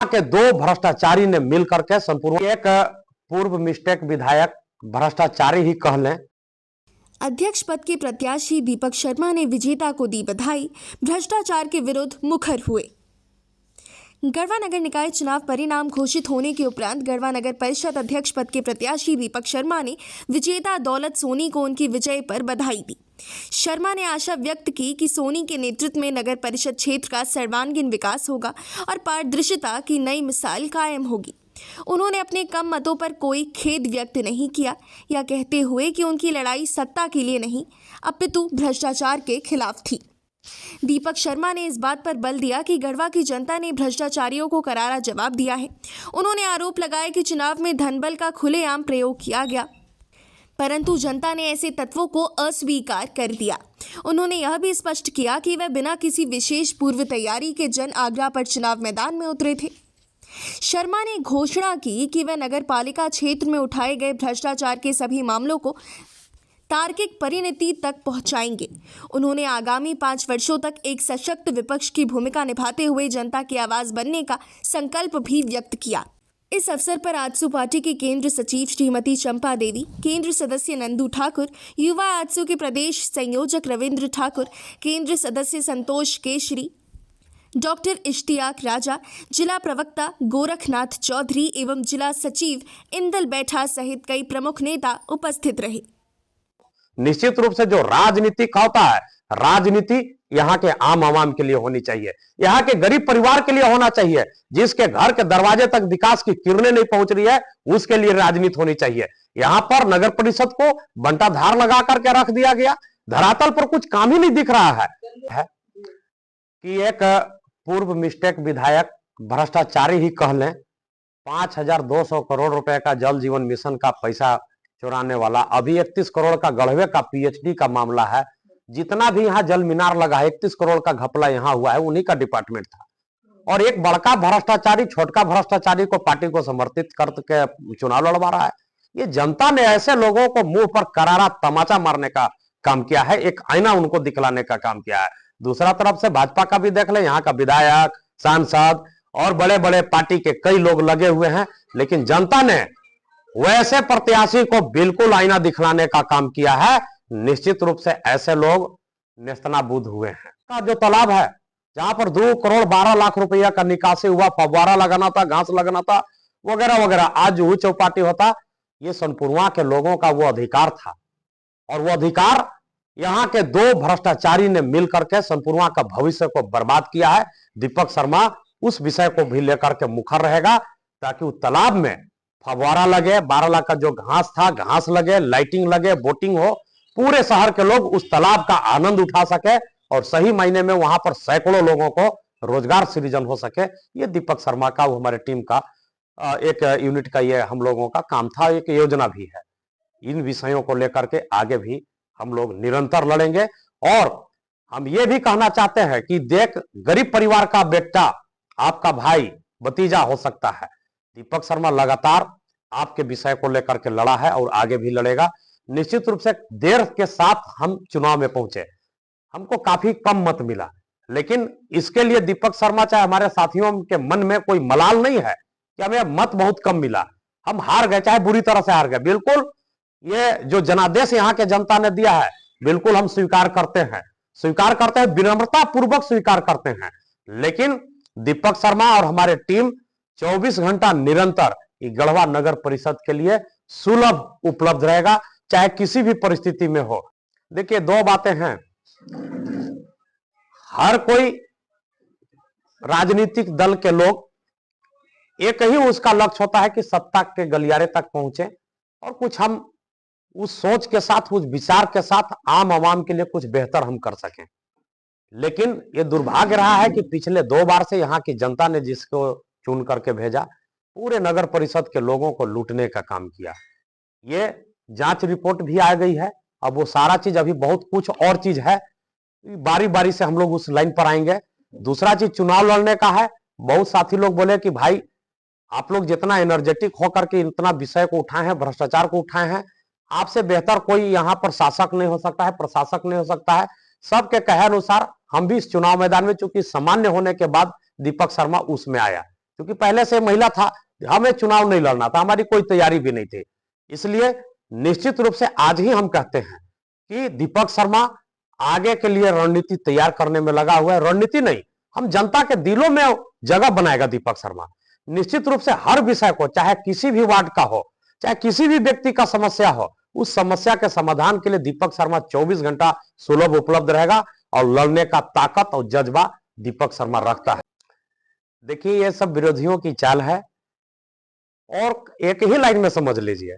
के दो भ्रष्टाचारी ने मिलकर के संपूर्ण एक पूर्व मिस्टेक विधायक भ्रष्टाचारी ही कह लें। अध्यक्ष पद के प्रत्याशी दीपक शर्मा ने विजेता को दी बधाई, भ्रष्टाचार के विरुद्ध मुखर हुए। गढ़वा नगर निकाय चुनाव परिणाम घोषित होने के उपरांत गढ़वा नगर परिषद अध्यक्ष पद के प्रत्याशी दीपक शर्मा ने विजेता दौलत सोनी को उनकी विजय पर बधाई दी। शर्मा ने आशा व्यक्त की कि सोनी के नेतृत्व में नगर परिषद क्षेत्र का सर्वांगीण विकास होगा और पारदर्शिता की नई मिसाल कायम होगी। उन्होंने अपने कम मतों पर कोई खेद व्यक्त नहीं किया, यह कहते हुए कि उनकी लड़ाई सत्ता के लिए नहीं अपितु भ्रष्टाचार के खिलाफ थी। दीपक शर्मा ने इस बात पर बल दिया कि गढ़वा की जनता ने भ्रष्टाचारियों को करारा जवाब दिया है। उन्होंने आरोप लगाया कि चुनाव में धनबल का खुलेआम प्रयोग किया गया, परंतु जनता ने ऐसे तत्वों को अस्वीकार कर दिया। उन्होंने यह भी स्पष्ट किया कि वह बिना किसी विशेष पूर्व तैयारी के जन आग्रह पर चुनाव मैदान में उतरे थे। शर्मा ने घोषणा की कि वह नगर पालिका क्षेत्र में उठाए गए भ्रष्टाचार के सभी मामलों को तार्किक परिणति तक पहुंचाएंगे। उन्होंने आगामी 5 वर्षों तक एक सशक्त विपक्ष की भूमिका निभाते हुए जनता की आवाज बनने का संकल्प भी व्यक्त किया। इस अवसर पर आजसू पार्टी के केंद्र सचिव श्रीमती चंपा देवी, केंद्र सदस्य नंदू ठाकुर, युवा आजसू के प्रदेश संयोजक रविंद्र ठाकुर, केंद्र सदस्य संतोष केशरी, डॉक्टर इश्तियाक राजा, जिला प्रवक्ता गोरखनाथ चौधरी एवं जिला सचिव इंदल बैठा सहित कई प्रमुख नेता उपस्थित रहे। निश्चित रूप से जो राजनीतिक होता है, राजनीति यहाँ के आम आवाम के लिए होनी चाहिए, यहाँ के गरीब परिवार के लिए होना चाहिए। जिसके घर के दरवाजे तक विकास की किरणें नहीं पहुंच रही है, उसके लिए राजनीति होनी चाहिए। यहाँ पर नगर परिषद को बंटाधार लगा करके रख दिया गया, धरातल पर कुछ काम ही नहीं दिख रहा है कि एक पूर्व मिस्टेक विधायक भ्रष्टाचारी ही कह लें, 5200 करोड़ रुपए का जल जीवन मिशन का पैसा चुराने वाला, अभी 31 करोड़ का गढ़वे का पीएचडी का मामला है। जितना भी यहाँ जल मीनार लगा है, 31 करोड़ का घपला यहाँ हुआ है, उन्हीं का डिपार्टमेंट था। और एक बड़का भ्रष्टाचारी छोटका भ्रष्टाचारी को पार्टी को समर्थित करके चुनाव लड़वा रहा है। ये जनता ने ऐसे लोगों को मुंह पर करारा तमाचा मारने का काम किया है, एक आईना उनको दिखलाने का काम किया है। दूसरा तरफ से भाजपा का भी देख ले, यहाँ का विधायक, सांसद और बड़े बड़े पार्टी के कई लोग लगे हुए हैं, लेकिन जनता ने वैसे प्रत्याशी को बिल्कुल आईना दिखलाने का काम किया है। निश्चित रूप से ऐसे लोग नेस्तनाबूद हुए हैं। का जो तालाब है, जहां पर 2 करोड़ 12 लाख रुपया का निकासी हुआ, फव्वारा लगाना था, घास लगाना था, वगैरह वगैरह, आज जुहू चौपाटी होता, ये सोनपुरवा के लोगों का वो अधिकार था। और वो अधिकार यहाँ के 2 भ्रष्टाचारी ने मिलकर के सोनपुरवा का भविष्य को बर्बाद किया है। दीपक शर्मा उस विषय को भी लेकर के मुखर रहेगा, ताकि उस तालाब में फव्वारा लगे, 12 लाख का जो घास था, घास लगे, लाइटिंग लगे, बोटिंग हो, पूरे शहर के लोग उस तालाब का आनंद उठा सके और सही मायने में वहां पर सैकड़ों लोगों को रोजगार सृजन हो सके। ये दीपक शर्मा का, वो हमारे टीम का एक यूनिट का ये हम लोगों का काम था, एक योजना भी है। इन विषयों को लेकर के आगे भी हम लोग निरंतर लड़ेंगे। और हम ये भी कहना चाहते हैं कि देख, गरीब परिवार का बेटा आपका भाई भतीजा हो सकता है। दीपक शर्मा लगातार आपके विषय को लेकर के लड़ा है और आगे भी लड़ेगा। निश्चित रूप से देर के साथ हम चुनाव में पहुंचे, हमको काफी कम मत मिला, लेकिन इसके लिए दीपक शर्मा चाहे हमारे साथियों के मन में कोई मलाल नहीं है कि हमें मत बहुत कम मिला, हम हार गए, चाहे बुरी तरह से हार गए। बिल्कुल ये जो जनादेश यहाँ के जनता ने दिया है, बिल्कुल हम स्वीकार करते हैं, विनम्रता पूर्वक स्वीकार करते हैं। लेकिन दीपक शर्मा और हमारे टीम 24 घंटा निरंतर गढ़वा नगर परिषद के लिए सुलभ उपलब्ध रहेगा, चाहे किसी भी परिस्थिति में हो। देखिए, 2 बातें हैं, हर कोई राजनीतिक दल के लोग एक ही उसका लक्ष्य होता है कि सत्ता के गलियारे तक पहुंचे और कुछ हम उस सोच के साथ, उस विचार के साथ आम आवाम के लिए कुछ बेहतर हम कर सकें। लेकिन ये दुर्भाग्य रहा है कि पिछले 2 बार से यहाँ की जनता ने जिसको चुन करके भेजा, पूरे नगर परिषद के लोगों को लूटने का काम किया। ये जांच रिपोर्ट भी आ गई है, अब वो सारा चीज, अभी बहुत कुछ और चीज है, बारी बारी से हम लोग उस लाइन पर आएंगे। दूसरा चीज चुनाव लड़ने का है। बहुत साथी लोग बोले कि भाई आप लोग जितना एनर्जेटिक होकर के इतना विषय को उठाए हैं, भ्रष्टाचार को उठाए हैं, आपसे बेहतर कोई यहाँ पर शासक नहीं हो सकता है, प्रशासक नहीं हो सकता है। सबके कहे अनुसार हम भी इस चुनाव मैदान में, चूंकि सामान्य होने के बाद दीपक शर्मा उसमें आया, क्योंकि पहले से महिला था, हमें चुनाव नहीं लड़ना था, हमारी कोई तैयारी भी नहीं थी। इसलिए निश्चित रूप से आज ही हम कहते हैं कि दीपक शर्मा आगे के लिए रणनीति तैयार करने में लगा हुआ है। रणनीति नहीं, हम जनता के दिलों में जगह बनाएगा दीपक शर्मा। निश्चित रूप से हर विषय को, चाहे किसी भी वार्ड का हो, चाहे किसी भी व्यक्ति का समस्या हो, उस समस्या के समाधान के लिए दीपक शर्मा 24 घंटा सुलभ उपलब्ध रहेगा और लड़ने का ताकत और जज्बा दीपक शर्मा रखता है। देखिए, ये सब विरोधियों की चाल है और एक ही लाइन में समझ लीजिए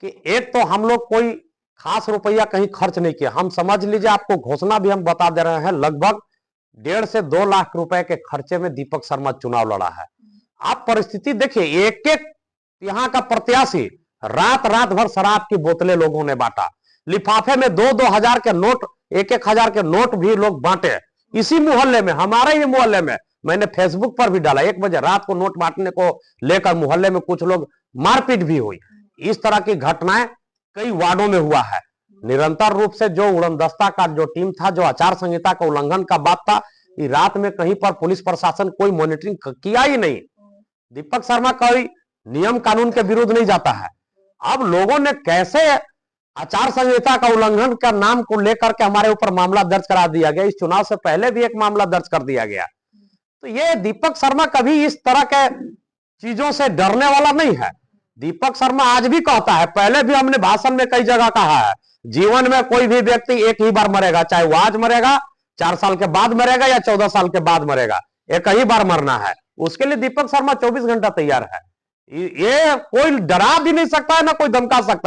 कि एक तो हम लोग कोई खास रुपया कहीं खर्च नहीं किया। हम समझ लीजिए, आपको घोषणा भी हम बता दे रहे हैं, लगभग 1.5 से 2 लाख रुपए के खर्चे में दीपक शर्मा चुनाव लड़ा है। आप परिस्थिति देखिए, एक एक यहाँ का प्रत्याशी रात रात भर शराब की बोतलें लोगों ने बांटा, लिफाफे में 2-2 हजार के नोट, 1-1 हजार के नोट भी लोग बांटे। इसी मोहल्ले में, हमारे ही मोहल्ले में, मैंने फेसबुक पर भी डाला, 1 बजे रात को नोट बांटने को लेकर मोहल्ले में कुछ लोग मारपीट भी हुई। इस तरह की घटनाएं कई वार्डों में हुआ है। निरंतर रूप से जो उड़नदस्ता का जो टीम था, जो आचार संहिता का उल्लंघन का बात था, रात में कहीं पर पुलिस प्रशासन कोई मॉनिटरिंग किया ही नहीं। दीपक शर्मा कोई नियम कानून के विरुद्ध नहीं जाता है। अब लोगों ने कैसे आचार संहिता का उल्लंघन का नाम को लेकर के हमारे ऊपर मामला दर्ज करा दिया गया। इस चुनाव से पहले भी एक मामला दर्ज कर दिया गया। तो ये दीपक शर्मा कभी इस तरह के चीजों से डरने वाला नहीं है। दीपक शर्मा आज भी कहता है, पहले भी हमने भाषण में कई जगह कहा है, जीवन में कोई भी व्यक्ति एक ही बार मरेगा, चाहे वो आज मरेगा, 4 साल के बाद मरेगा या 14 साल के बाद मरेगा, एक ही बार मरना है। उसके लिए दीपक शर्मा 24 घंटा तैयार है। ये कोई डरा भी नहीं सकता है, ना कोई धमका सकता है।